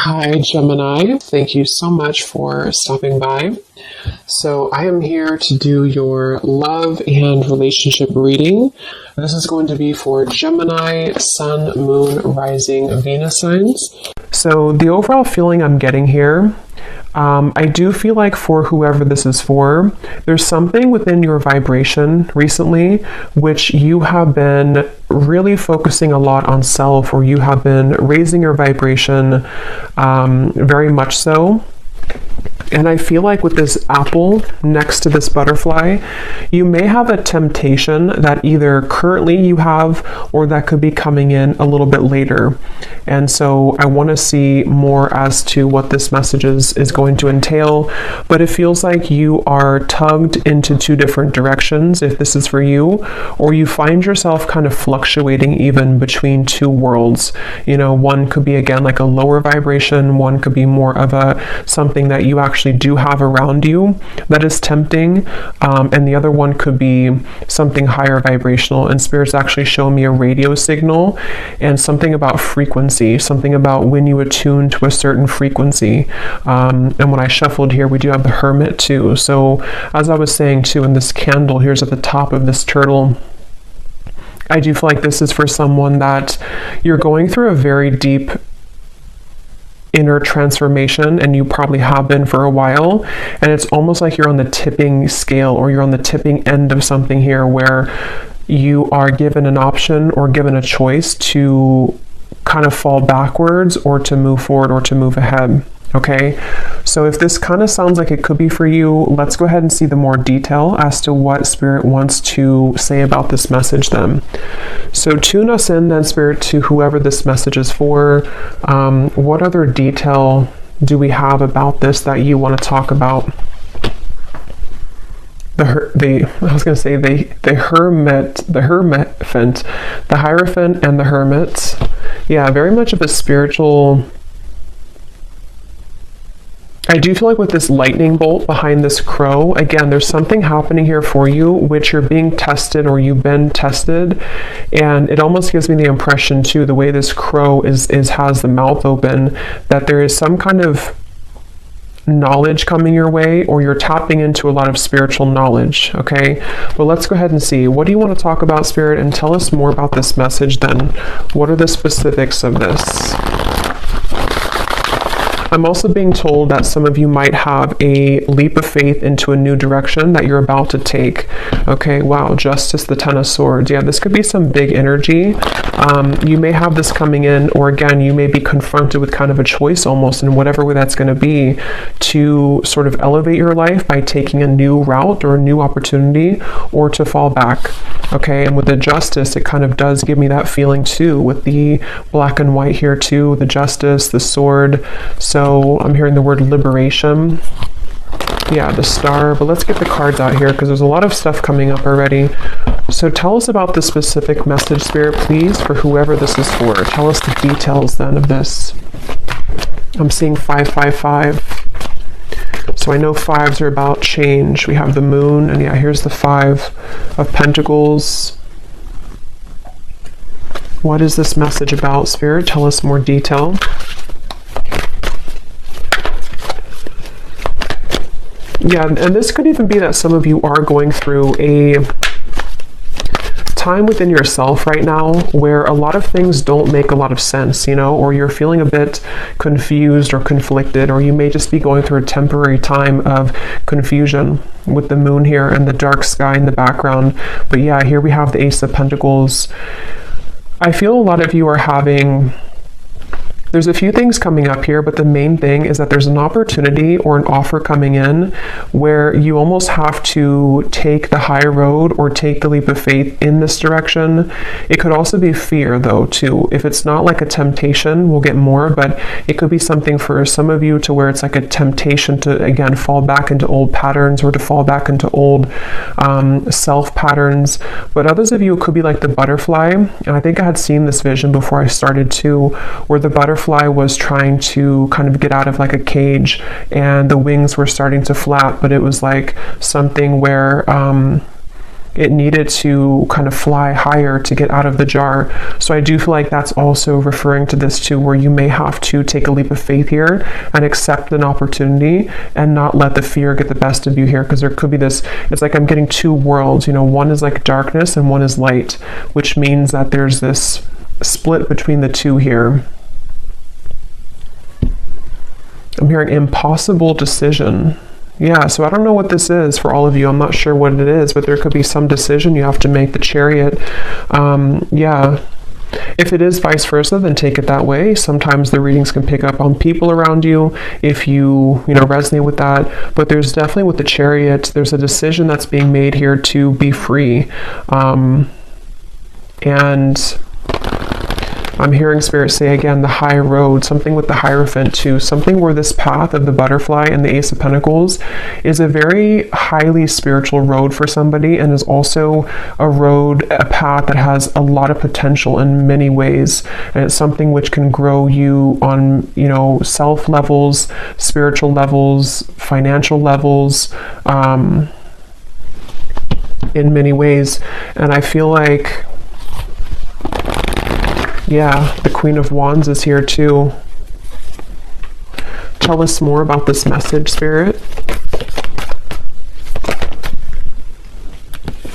Hi, Gemini. Thank you so much for stopping by. So I am here to do your love and relationship reading. This is going to be for Gemini, Sun, Moon, Rising, Venus signs. So the overall feeling I'm getting here, I do feel like for whoever this is for, there's something within your vibration recently which you have been really focusing a lot on self, or you have been raising your vibration very much so. And I feel like with this apple next to this butterfly, you may have a temptation that either currently you have or that could be coming in a little bit later. And so I want to see more as to what this message is going to entail. But it feels like you are tugged into two different directions if this is for you, or you find yourself kind of fluctuating even between two worlds. You know, one could be again like a lower vibration, one could be more of a something that you actually do have around you that is tempting, and the other one could be something higher vibrational. And Spirit's actually show me a radio signal and something about frequency, something about when you attune to a certain frequency. And when I shuffled here, we do have the Hermit too. So as I was saying too, in this candle here's at the top of this turtle, I do feel like this is for someone that you're going through a very deep inner transformation, and you probably have been for a while, and it's almost like you're on the tipping scale, or you're on the tipping end of something here where you are given an option or given a choice to kind of fall backwards or to move forward or to move ahead. Okay, so if this kind of sounds like it could be for you, let's go ahead and see the more detail as to what Spirit wants to say about this message then. So tune us in then, Spirit, to whoever this message is for. What other detail do we have about this that you want to talk about? The Hierophant and the Hermit. Yeah, very much of a spiritual. I do feel like with this lightning bolt behind this crow, again, there's something happening here for you, which you're being tested, or you've been tested. And it almost gives me the impression too, the way this crow has the mouth open, that there is some kind of knowledge coming your way, or you're tapping into a lot of spiritual knowledge. Okay, well, let's go ahead and see. What do you want to talk about, Spirit? And tell us more about this message then. What are the specifics of this? I'm also being told that some of you might have a leap of faith into a new direction that you're about to take. Okay, wow, Justice, the Ten of Swords. Yeah, this could be some big energy. You may have this coming in, or again, you may be confronted with kind of a choice almost, in whatever way that's going to be, to sort of elevate your life by taking a new route or a new opportunity, or to fall back. Okay, and with the Justice, it kind of does give me that feeling too, with the black and white here too, the Justice, the Sword. So I'm hearing the word liberation. Yeah, the Star. But let's get the cards out here, because there's a lot of stuff coming up already. So tell us about the specific message, Spirit, please, for whoever this is for. Tell us the details then of this. I'm seeing 555. So I know fives are about change. We have the Moon, and yeah, here's the Five of Pentacles. What is this message about, Spirit? Tell us more detail. Yeah, and this could even be that some of you are going through a time within yourself right now where a lot of things don't make a lot of sense, you know, or you're feeling a bit confused or conflicted, or you may just be going through a temporary time of confusion with the Moon here and the dark sky in the background. But yeah, here we have the Ace of Pentacles. I feel a lot of you are having... There's a few things coming up here, but the main thing is that there's an opportunity or an offer coming in where you almost have to take the high road or take the leap of faith in this direction. It could also be fear though too. If it's not like a temptation, we'll get more, but it could be something for some of you to where it's like a temptation to, again, fall back into old patterns, or to fall back into old self patterns. But others of you, it could be like the butterfly. And I think I had seen this vision before I started too, where the butterfly was trying to kind of get out of like a cage, and the wings were starting to flap, but it was like something where it needed to kind of fly higher to get out of the jar. So I do feel like that's also referring to this too, where you may have to take a leap of faith here and accept an opportunity and not let the fear get the best of you here, because there could be this, it's like I'm getting two worlds, you know, one is like darkness and one is light, which means that there's this split between the two here. I'm hearing impossible decision. Yeah, so I don't know what this is for all of you. I'm not sure what it is, but there could be some decision you have to make, the Chariot. Yeah. If it is vice versa, then take it that way. Sometimes the readings can pick up on people around you if you resonate with that. But there's definitely with the Chariot, there's a decision that's being made here to be free. And I'm hearing Spirit say again, the high road, something with the Hierophant too, something where this path of the butterfly and the Ace of Pentacles is a very highly spiritual road for somebody, and is also a road, a path that has a lot of potential in many ways. And it's something which can grow you on, self levels, spiritual levels, financial levels, in many ways. And I feel like, yeah, the Queen of Wands is here too. Tell us more about this message, Spirit.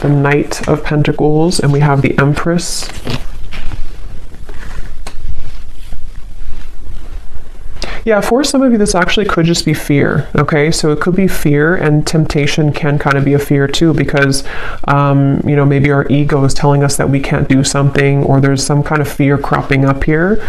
The Knight of Pentacles, and we have the Empress. Yeah, for some of you, this actually could just be fear, okay? So it could be fear, and temptation can kind of be a fear too, because, maybe our ego is telling us that we can't do something, or there's some kind of fear cropping up here.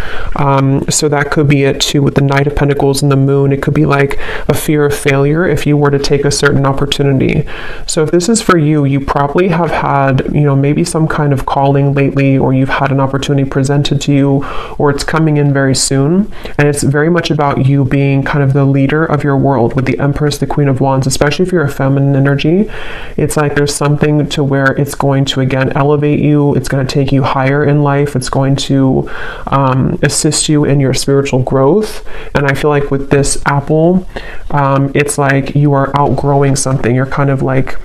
So that could be it too with the Knight of Pentacles and the Moon. It could be like a fear of failure if you were to take a certain opportunity. So if this is for you, you probably have had, maybe some kind of calling lately, or you've had an opportunity presented to you, or it's coming in very soon. And it's very much about you being kind of the leader of your world with the Empress, the Queen of Wands, especially if you're a feminine energy. It's like there's something to where it's going to, again, elevate you. It's going to take you higher in life. It's going to assist you in your spiritual growth. And I feel like with this apple, it's like you are outgrowing something. You're kind of like,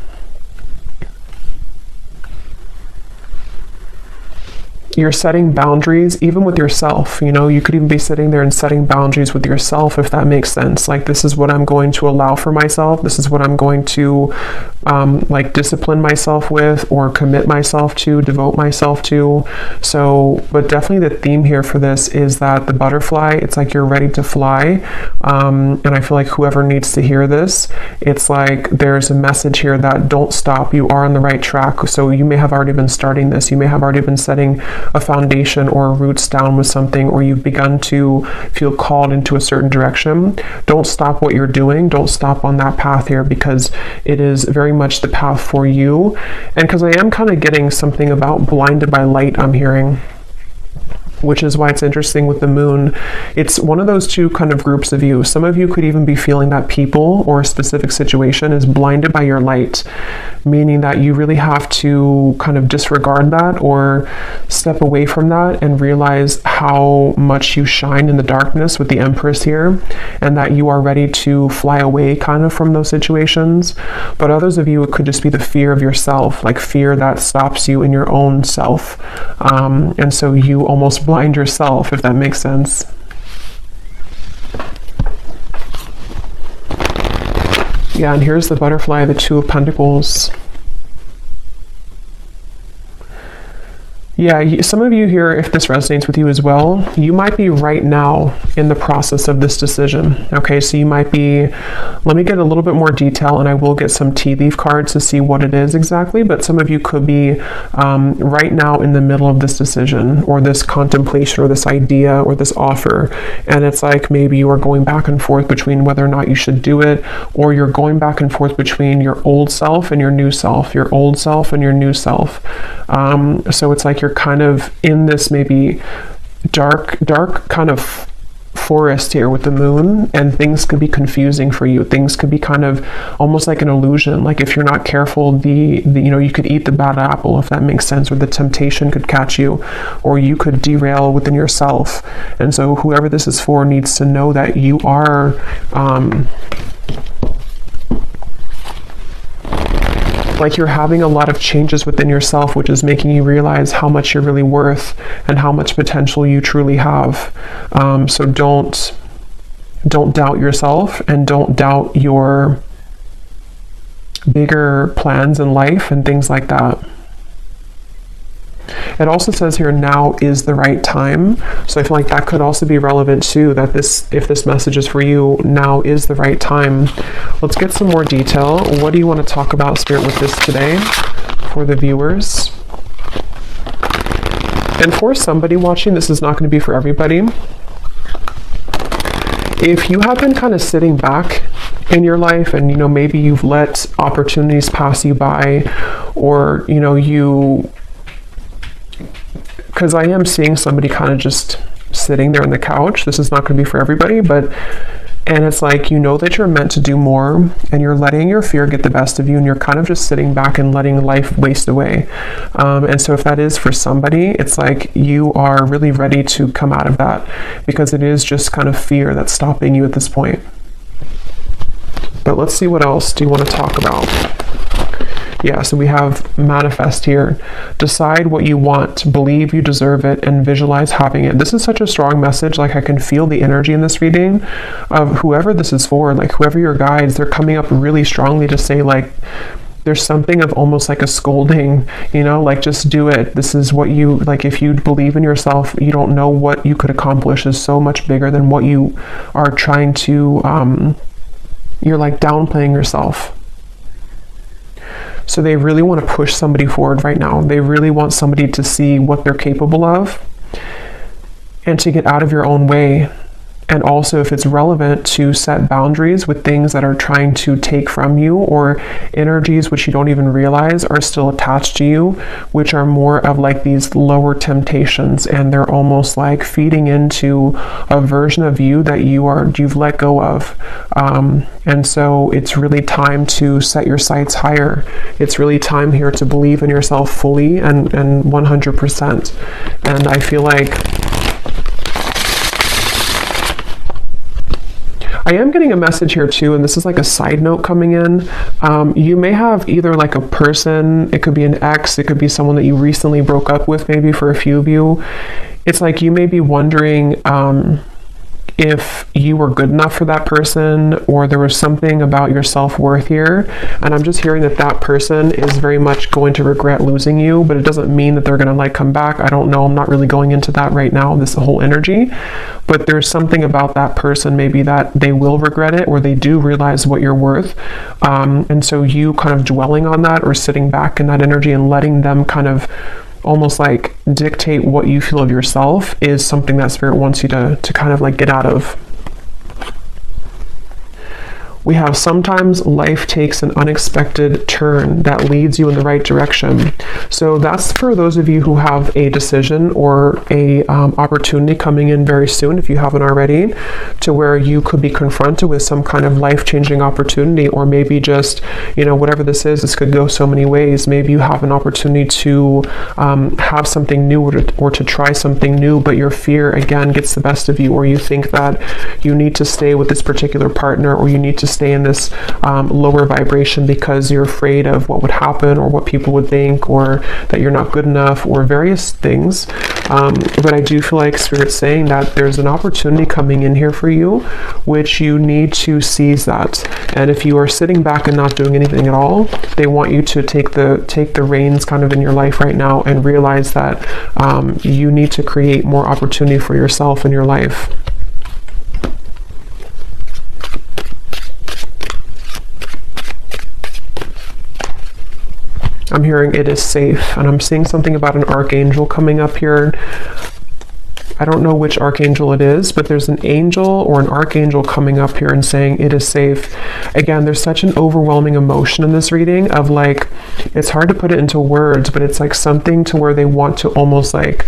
you're setting boundaries even with yourself. You could even be sitting there and setting boundaries with yourself, if that makes sense. Like, this is what I'm going to allow for myself. This is what I'm going to discipline myself with, or commit myself to, devote myself to. So, but definitely the theme here for this is that the butterfly, it's like you're ready to fly. And I feel like whoever needs to hear this, it's like there's a message here that don't stop. You are on the right track. So you may have already been starting this. You may have already been setting a foundation or roots down with something, or you've begun to feel called into a certain direction. Don't stop what you're doing. Don't stop on that path here, because it is very much the path for you. And because I am kind of getting something about blinded by light, I'm hearing, which is why it's interesting with the Moon. It's one of those two kind of groups of you. Some of you could even be feeling that people or a specific situation is blinded by your light, meaning that you really have to kind of disregard that or step away from that and realize how much you shine in the darkness with the Empress here, and that you are ready to fly away kind of from those situations. But others of you, it could just be the fear of yourself, like fear that stops you in your own self. And so you almost blind yourself, if that makes sense. Yeah, and here's the butterfly, the Two of Pentacles. Yeah, some of you here, if this resonates with you as well, you might be right now in the process of this decision. Okay, so you might be, let me get a little bit more detail, and I will get some tea leaf cards to see what it is exactly, but some of you could be right now in the middle of this decision, or this contemplation, or this idea, or this offer. And it's like maybe you are going back and forth between whether or not you should do it, or you're going back and forth between your old self and your new self, your old self and your new self. So it's like you're kind of in this maybe dark kind of forest here with the Moon, and things could be confusing for you. Things could be kind of almost like an illusion. Like if you're not careful, the you could eat the bad apple, if that makes sense, or the temptation could catch you, or you could derail within yourself. And so whoever this is for needs to know that you are like you're having a lot of changes within yourself, which is making you realize how much you're really worth and how much potential you truly have. So don't doubt yourself, and don't doubt your bigger plans in life and things like that. It also says here, now is the right time. So I feel like that could also be relevant too, that if this message is for you, now is the right time. Let's get some more detail. What do you want to talk about, Spirit, with this today for the viewers? And for somebody watching, this is not going to be for everybody. If you have been kind of sitting back in your life and, maybe you've let opportunities pass you by, or, because I am seeing somebody kind of just sitting there on the couch. This is not going to be for everybody, and it's like, that you're meant to do more, and you're letting your fear get the best of you, and you're kind of just sitting back and letting life waste away. And so if that is for somebody, it's like you are really ready to come out of that, because it is just kind of fear that's stopping you at this point. But let's see, what else do you want to talk about? Yeah, so we have manifest here. Decide what you want, believe you deserve it, and visualize having it. This is such a strong message. Like, I can feel the energy in this reading of whoever this is for, like whoever your guides, they're coming up really strongly to say, like, there's something of almost like a scolding, like, just do it. This is what you, like, if you believe in yourself, you don't know what you could accomplish is so much bigger than what you are trying to, you're like downplaying yourself. So they really want to push somebody forward right now. They really want somebody to see what they're capable of and to get out of your own way. And also, if it's relevant, to set boundaries with things that are trying to take from you, or energies which you don't even realize are still attached to you, which are more of like these lower temptations, and they're almost like feeding into a version of you that you've let go of. And so it's really time to set your sights higher. It's really time here to believe in yourself fully and 100%. And I feel like I am getting a message here too, and this is like a side note coming in. You may have either like a person, it could be an ex, it could be someone that you recently broke up with, maybe for a few of you. It's like you may be wondering if you were good enough for that person, or there was something about your self-worth here. And I'm just hearing that that person is very much going to regret losing you, but it doesn't mean that they're going to like come back. I don't know. I'm not really going into that right now, this whole energy, but there's something about that person maybe that they will regret it, or they do realize what you're worth. And so you kind of dwelling on that, or sitting back in that energy and letting them kind of almost like dictate what you feel of yourself, is something that Spirit wants you to kind of like get out of. We have, sometimes life takes an unexpected turn that leads you in the right direction. So that's for those of you who have a decision or a opportunity coming in very soon, if you haven't already, to where you could be confronted with some kind of life-changing opportunity, or maybe just, whatever this is, this could go so many ways. Maybe you have an opportunity to have something new, or to try something new, but your fear again gets the best of you, or you think that you need to stay with this particular partner, or you need to stay in this lower vibration because you're afraid of what would happen, or what people would think, or that you're not good enough, or various things. But I do feel like Spirit's saying that there's an opportunity coming in here for you, which you need to seize that. And if you are sitting back and not doing anything at all, they want you to take the reins kind of in your life right now, and realize that you need to create more opportunity for yourself in your life. I'm hearing it is safe, and I'm seeing something about an archangel coming up here. I don't know which archangel it is, but there's an angel or an archangel coming up here and saying it is safe. Again, there's such an overwhelming emotion in this reading of like, it's hard to put it into words, but it's like something to where they want to almost like,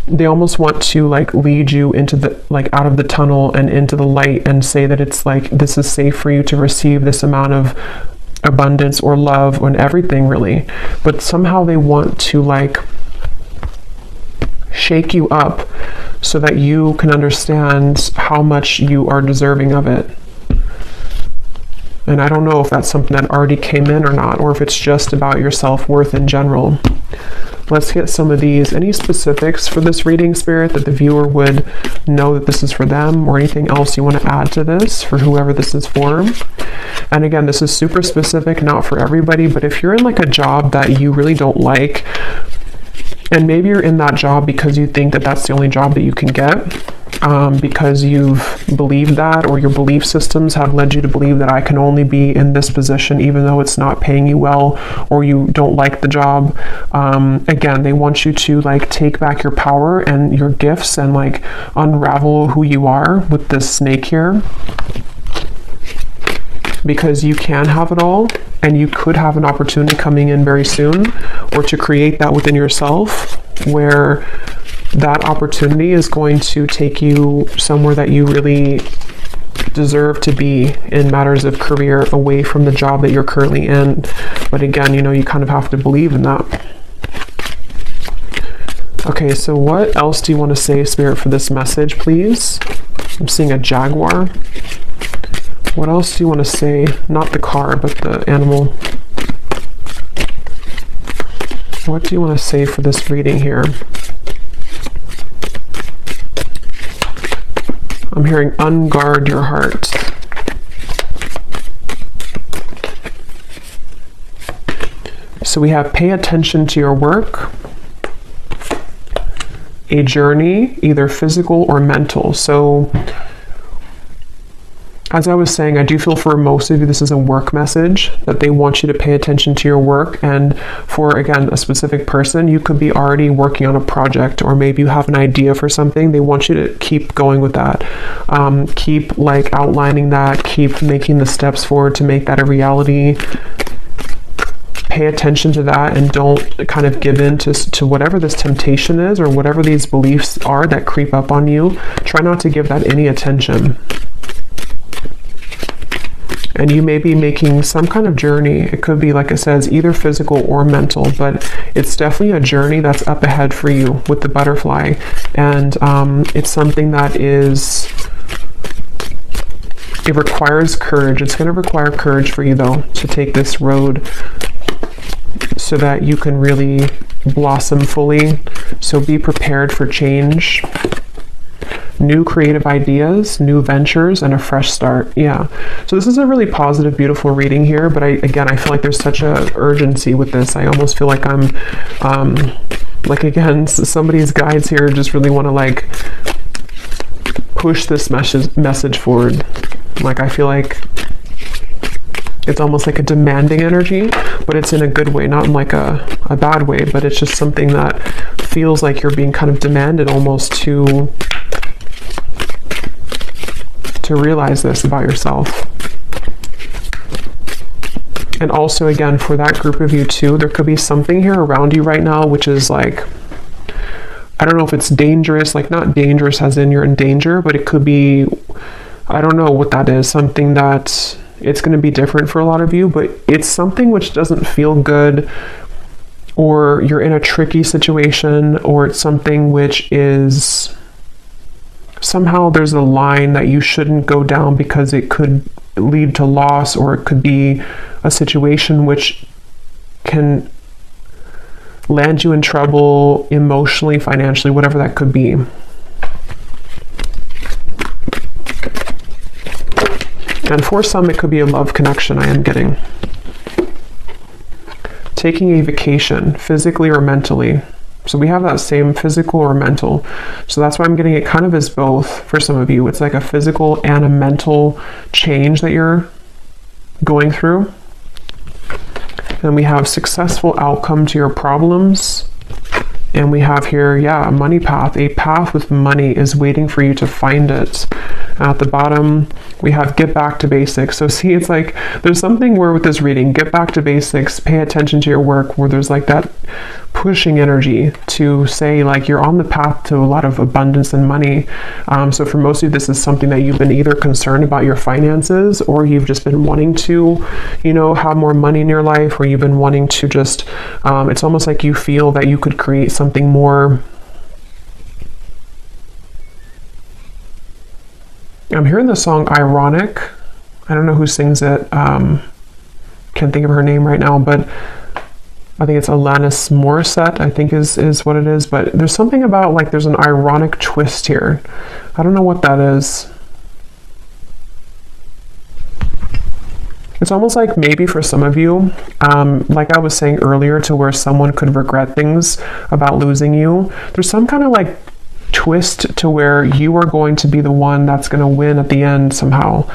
they almost want to like lead you into the, like out of the tunnel and into the light, and say that it's like, this is safe for you to receive this amount of abundance or love and everything, really. But somehow they want to like shake you up so that you can understand how much you are deserving of it. And I don't know if that's something that already came in or not, or if it's just about your self-worth in general. Let's get some of these. Any specifics for this reading, Spirit, that the viewer would know that this is for them, or anything else you want to add to this for whoever this is for? And again, this is super specific, not for everybody, but if you're in like a job that you really don't like, and maybe you're in that job because you think that that's the only job that you can get, because you've believed that, or your belief systems have led you to believe that I can only be in this position even though it's not paying you well, or you don't like the job. Again, they want you to like take back your power and your gifts and like unravel who you are with this snake here, because you can have it all, and you could have an opportunity coming in very soon, or to create that within yourself, where that opportunity is going to take you somewhere that you really deserve to be in matters of career, away from the job that you're currently in. But again, you know, you kind of have to believe in that. Okay, so what else do you want to say, Spirit, for this message, please? I'm seeing a jaguar. What else do you want to say? Not the car, but the animal. What do you want to say for this reading here? I'm hearing unguard your heart. So we have pay attention to your work, a journey, either physical or mental. So as I was saying, I do feel for most of you this is a work message, that they want you to pay attention to your work. And for, again, a specific person, you could be already working on a project, or maybe you have an idea for something. They want you to keep going with that. Keep like outlining that, keep making the steps forward to make that a reality. Pay attention to that, and don't kind of give in to whatever this temptation is, or whatever these beliefs are that creep up on you. Try not to give that any attention. And you may be making some kind of journey. It could be, like it says, either physical or mental, but it's definitely a journey that's up ahead for you with the butterfly. And it's something that it requires courage. It's going to require courage for you, though, to take this road so that you can really blossom fully. So be prepared for change. New creative ideas, new ventures, and a fresh start. Yeah. So this is a really positive, beautiful reading here. But I feel like there's such a urgency with this. I almost feel like I'm, like, again, somebody's guides here just really want to like push this message forward. Like, I feel like it's almost like a demanding energy, but it's in a good way, not in like a bad way, but it's just something that feels like you're being kind of demanded almost to realize this about yourself. And also, again, for that group of you too, there could be something here around you right now which is like, I don't know if it's dangerous, like not dangerous as in you're in danger, but it could be, I don't know what that is, something that it's going to be different for a lot of you, but it's something which doesn't feel good, or you're in a tricky situation, or it's something which is somehow there's a line that you shouldn't go down because it could lead to loss, or it could be a situation which can land you in trouble emotionally, financially, whatever that could be. And for some, it could be a love connection, I am getting. Taking a vacation, physically or mentally. So we have that same physical or mental. So that's why I'm getting it kind of as both for some of you. It's like a physical and a mental change that you're going through. And we have successful outcome to your problems. And we have here, yeah, a money path. A path with money is waiting for you to find it. At the bottom, we have get back to basics. So see, it's like there's something where with this reading, get back to basics, pay attention to your work, where there's like that pushing energy to say like you're on the path to a lot of abundance and money. So for most of you, this is something that you've been either concerned about your finances, or you've just been wanting to, you know, have more money in your life, or you've been wanting to just, it's almost like you feel that you could create something more. I'm hearing the song Ironic. I don't know who sings it. Can't think of her name right now, but I think it's Alanis Morissette, I think is what it is. But there's something about like there's an ironic twist here. I don't know what that is. It's almost like maybe for some of you, like I was saying earlier, to where someone could regret things about losing you. There's some kind of like twist to where you are going to be the one that's going to win at the end somehow,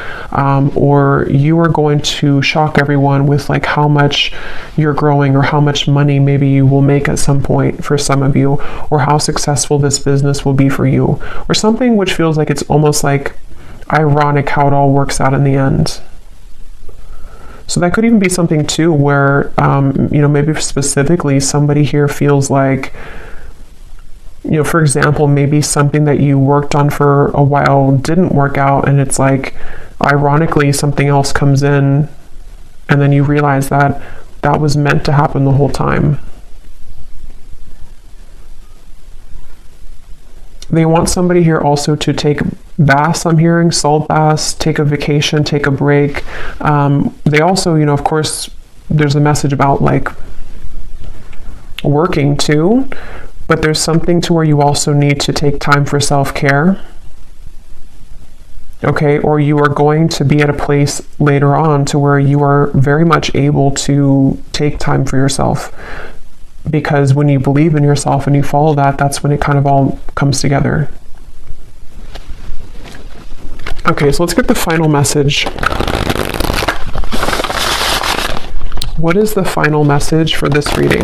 or you are going to shock everyone with like how much you're growing, or how much money maybe you will make at some point for some of you, or how successful this business will be for you, or something which feels like it's almost like ironic how it all works out in the end. So that could even be something too where, maybe specifically somebody here feels like, for example, maybe something that you worked on for a while didn't work out, and it's like, ironically, something else comes in, and then you realize that that was meant to happen the whole time. They want somebody here also to take baths, I'm hearing, salt baths, take a vacation, take a break. They also, of course, there's a message about like working too, but there's something to where you also need to take time for self-care. Okay, or you are going to be at a place later on to where you are very much able to take time for yourself. Because when you believe in yourself and you follow that, that's when it kind of all comes together. Okay, so let's get the final message. What is the final message for this reading?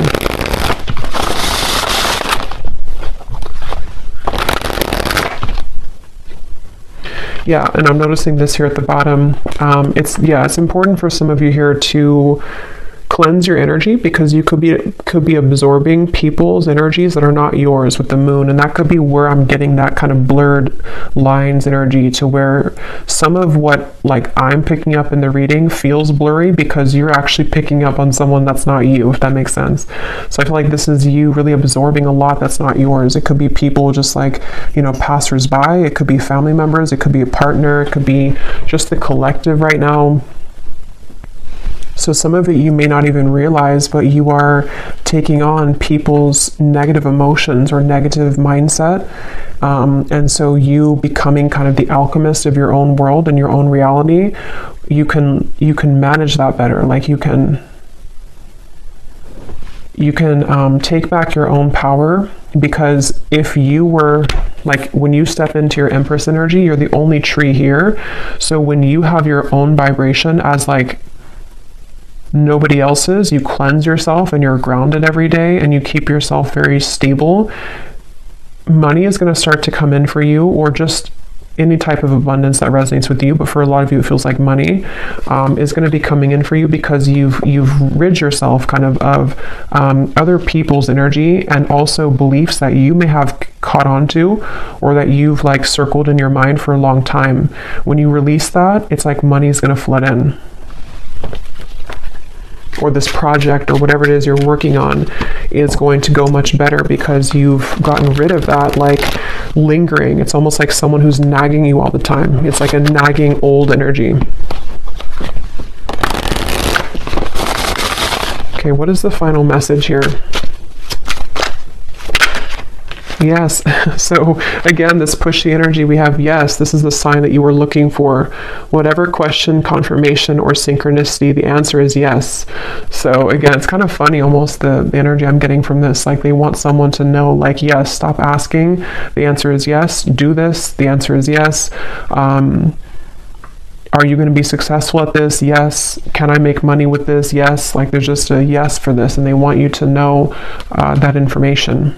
Yeah, and I'm noticing this here at the bottom. It's important for some of you here to cleanse your energy, because you could be absorbing people's energies that are not yours with the moon, and that could be where I'm getting that kind of blurred lines energy, to where some of what like I'm picking up in the reading feels blurry because you're actually picking up on someone that's not you, if that makes sense. So I feel like this is you really absorbing a lot that's not yours. It could be people just like, passers-by, it could be family members, it could be a partner, it could be just the collective right now. So some of it you may not even realize, but you are taking on people's negative emotions or negative mindset. And so you becoming kind of the alchemist of your own world and your own reality, you can manage that better. Like you can take back your own power, because if you were like, when you step into your Empress energy, you're the only tree here. So when you have your own vibration as like nobody else's, you cleanse yourself and you're grounded every day and you keep yourself very stable, money is going to start to come in for you, or just any type of abundance that resonates with you. But for a lot of you, it feels like money is going to be coming in for you, because you've rid yourself kind of other people's energy, and also beliefs that you may have caught on to, or that you've like circled in your mind for a long time. When you release that, it's like money is going to flood in. Or this project or whatever it is you're working on is going to go much better, because you've gotten rid of that like lingering. It's almost like someone who's nagging you all the time. It's like a nagging old energy. Okay, what is the final message here? Yes. So again, this pushy energy, we have yes, this is the sign that you were looking for. Whatever question, confirmation, or synchronicity, the answer is yes. So again, it's kind of funny almost the energy I'm getting from this. Like they want someone to know like, yes, stop asking. The answer is yes. Do this. The answer is yes. Are you going to be successful at this? Yes. Can I make money with this? Yes. Like there's just a yes for this, and they want you to know that information.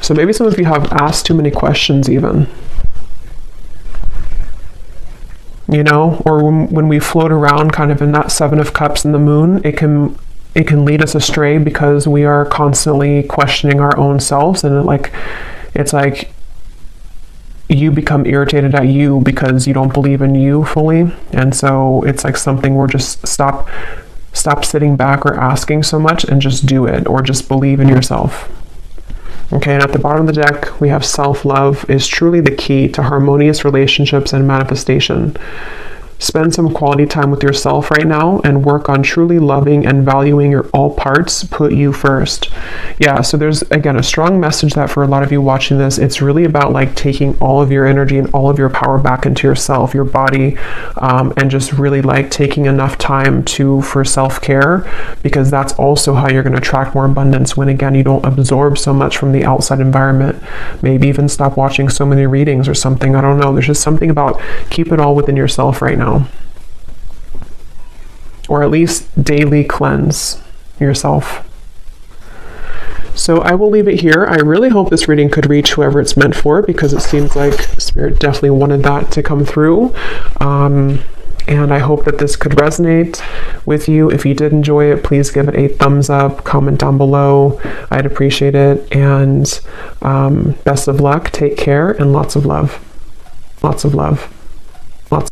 So maybe some of you have asked too many questions even. Or when we float around kind of in that Seven of Cups in the moon, it can lead us astray, because we are constantly questioning our own selves, and it's like you become irritated at you because you don't believe in you fully. And so it's like something where just stop sitting back or asking so much, and just do it, or just believe in yourself. Okay, and at the bottom of the deck, we have self-love is truly the key to harmonious relationships and manifestation. Spend some quality time with yourself right now and work on truly loving and valuing your all parts. Put you first. Yeah, so there's, again, a strong message that for a lot of you watching this, it's really about like taking all of your energy and all of your power back into yourself, your body, and just really like taking enough time for self-care, because that's also how you're going to attract more abundance when, again, you don't absorb so much from the outside environment. Maybe even stop watching so many readings or something. I don't know. There's just something about keep it all within yourself right now. Or at least daily cleanse yourself. So I will leave it here. I really hope this reading could reach whoever it's meant for, because it seems like Spirit definitely wanted that to come through. And I hope that this could resonate with you. If you did enjoy it, please give it a thumbs up, comment down below. I'd appreciate it. And best of luck, take care, and lots of love. Lots of love.